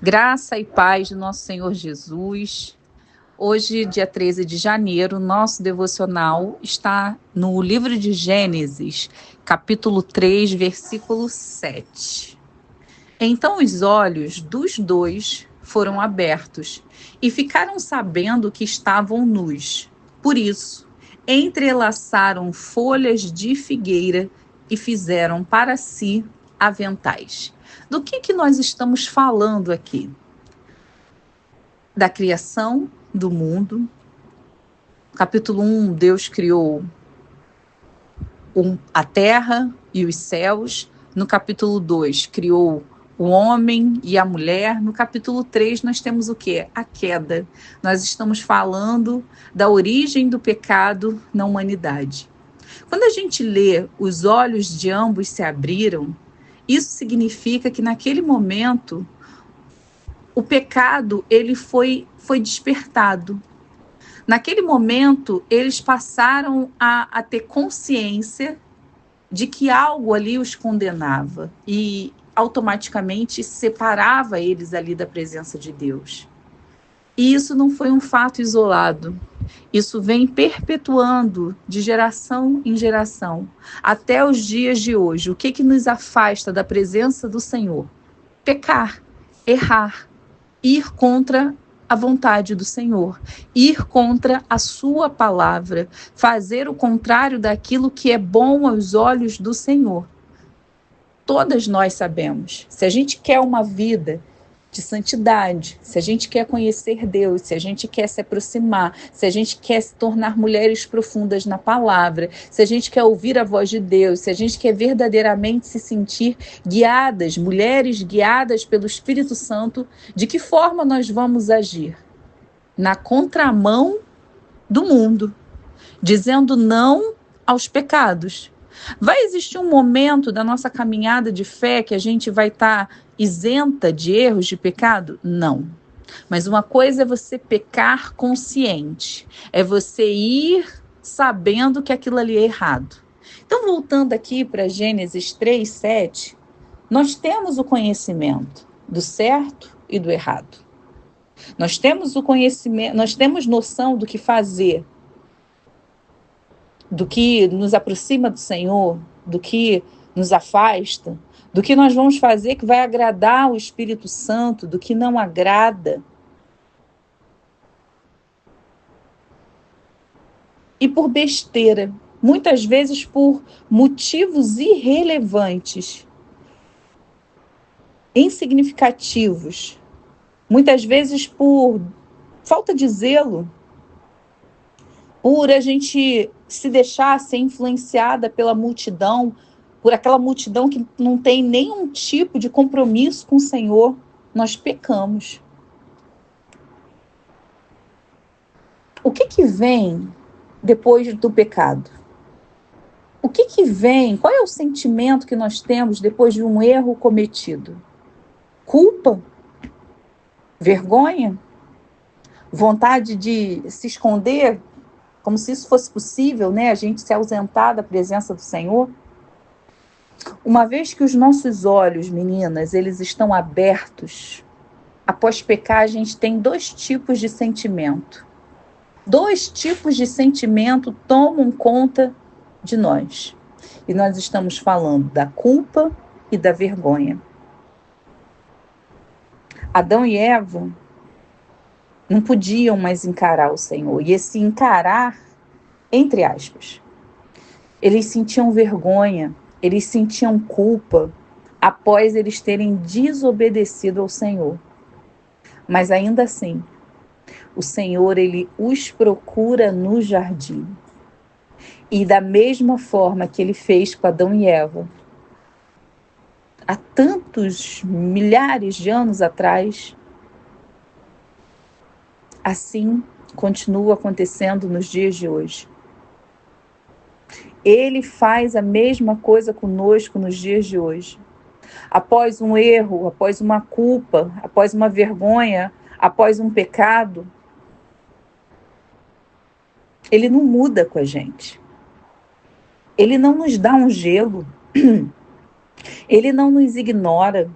Graça e paz do nosso Senhor Jesus. Hoje, dia 13 de janeiro, nosso devocional está no livro de Gênesis, capítulo 3, versículo 7. Então os olhos dos dois foram abertos e ficaram sabendo que estavam nus. Por isso, entrelaçaram folhas de figueira e fizeram para si aventais. Do que nós estamos falando aqui? Da criação do mundo. Capítulo 1, Deus criou a terra e os céus. No capítulo 2, criou o homem e a mulher. No capítulo 3, nós temos o quê? A queda. Nós estamos falando da origem do pecado na humanidade. Quando a gente lê os olhos de ambos se abriram, isso significa que naquele momento o pecado ele foi despertado. Naquele momento, eles passaram a ter consciência de que algo ali os condenava e automaticamente separava eles ali da presença de Deus. E isso não foi um fato isolado. Isso vem perpetuando de geração em geração, até os dias de hoje. O que nos afasta da presença do Senhor? Pecar, errar, ir contra a vontade do Senhor, ir contra a sua palavra, fazer o contrário daquilo que é bom aos olhos do Senhor. Todas nós sabemos, se a gente quer uma vida de santidade, se a gente quer conhecer Deus, se a gente quer se aproximar, se a gente quer se tornar mulheres profundas na palavra, se a gente quer ouvir a voz de Deus, se a gente quer verdadeiramente se sentir guiadas, mulheres guiadas pelo Espírito Santo, de que forma nós vamos agir? Na contramão do mundo, dizendo não aos pecados. Vai existir um momento da nossa caminhada de fé que a gente vai estar isenta de erros, de pecado? Não. Mas uma coisa é você pecar consciente, é você ir sabendo que aquilo ali é errado. Então, voltando aqui para Gênesis 3, 7, nós temos o conhecimento do certo e do errado. Nós temos o conhecimento, nós temos noção do que fazer, do que nos aproxima do Senhor, do que nos afasta, do que nós vamos fazer que vai agradar o Espírito Santo, do que não agrada. E por besteira, muitas vezes por motivos irrelevantes, insignificativos, muitas vezes por falta de zelo, por a gente se deixar ser influenciada pela multidão, por aquela multidão que não tem nenhum tipo de compromisso com o Senhor, nós pecamos. O que vem depois do pecado? O que vem? Qual é o sentimento que nós temos depois de um erro cometido? Culpa? Vergonha? Vontade de se esconder? Como se isso fosse possível, né? A gente se ausentar da presença do Senhor. Uma vez que os nossos olhos, meninas, eles estão abertos, após pecar, a gente tem dois tipos de sentimento. Dois tipos de sentimento tomam conta de nós. E nós estamos falando da culpa e da vergonha. Adão e Eva não podiam mais encarar o Senhor. E esse encarar, entre aspas, eles sentiam vergonha, eles sentiam culpa após eles terem desobedecido ao Senhor. Mas ainda assim, o Senhor, ele os procura no jardim. E da mesma forma que ele fez com Adão e Eva, há tantos milhares de anos atrás, assim continua acontecendo nos dias de hoje. Ele faz a mesma coisa conosco nos dias de hoje. Após um erro, após uma culpa, após uma vergonha, após um pecado, ele não muda com a gente. Ele não nos dá um gelo. Ele não nos ignora.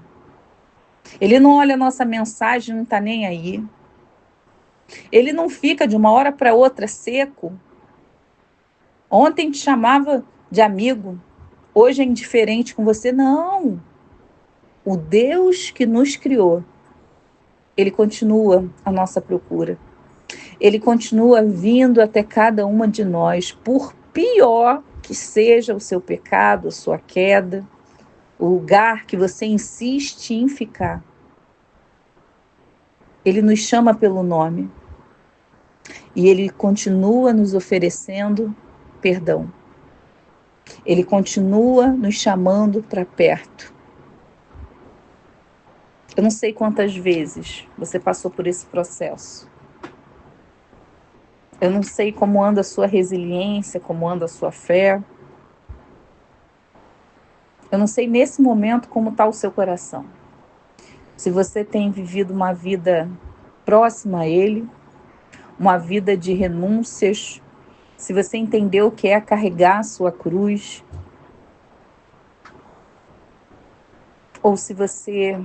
Ele não olha a nossa mensagem, não está nem aí. Ele não fica de uma hora para outra seco. Ontem te chamava de amigo, hoje é indiferente com você. Não. O Deus que nos criou, ele continua a nossa procura. Ele continua vindo até cada uma de nós, por pior que seja o seu pecado, a sua queda, o lugar que você insiste em ficar. Ele nos chama pelo nome e ele continua nos oferecendo perdão. Ele continua nos chamando para perto. Eu não sei quantas vezes você passou por esse processo. Eu não sei como anda a sua resiliência, como anda a sua fé. Eu não sei nesse momento como está o seu coração. Se você tem vivido uma vida próxima a Ele, uma vida de renúncias, se você entendeu o que é carregar a sua cruz, ou se você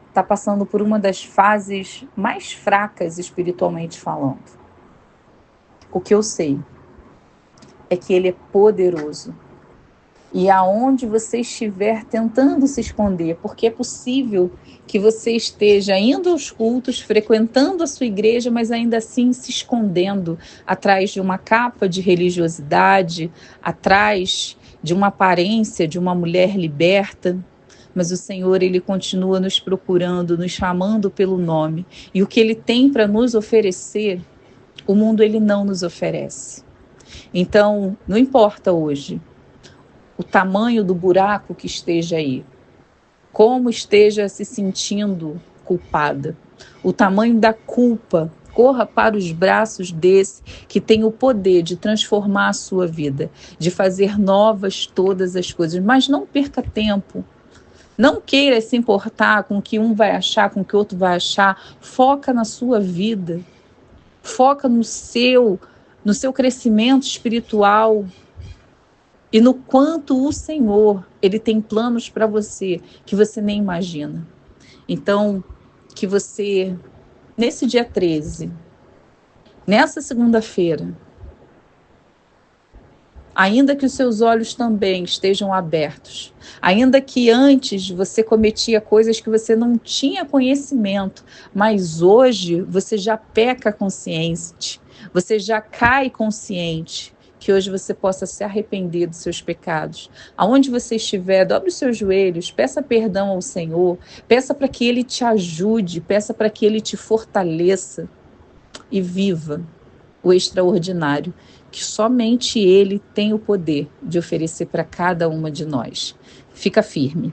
está passando por uma das fases mais fracas espiritualmente falando. O que eu sei é que Ele é poderoso. E aonde você estiver tentando se esconder, porque é possível que você esteja indo aos cultos, frequentando a sua igreja, mas ainda assim se escondendo atrás de uma capa de religiosidade, atrás de uma aparência de uma mulher liberta. Mas o Senhor, Ele continua nos procurando, nos chamando pelo nome. E o que Ele tem para nos oferecer, o mundo Ele não nos oferece. Então, não importa hoje o tamanho do buraco que esteja aí, como esteja se sentindo culpada, o tamanho da culpa, corra para os braços desse que tem o poder de transformar a sua vida, de fazer novas todas as coisas, mas não perca tempo. Não queira se importar com o que um vai achar, com o que o outro vai achar. Foca na sua vida. Foca no seu crescimento espiritual e no quanto o Senhor, Ele tem planos para você que você nem imagina. Então, que você, nesse dia 13, nessa segunda-feira, ainda que os seus olhos também estejam abertos, ainda que antes você cometia coisas que você não tinha conhecimento, mas hoje você já peca consciente, você já cai consciente, que hoje você possa se arrepender dos seus pecados. Aonde você estiver, dobre os seus joelhos, peça perdão ao Senhor, peça para que Ele te ajude, peça para que Ele te fortaleça e viva o extraordinário, que somente Ele tem o poder de oferecer para cada uma de nós. Fica firme.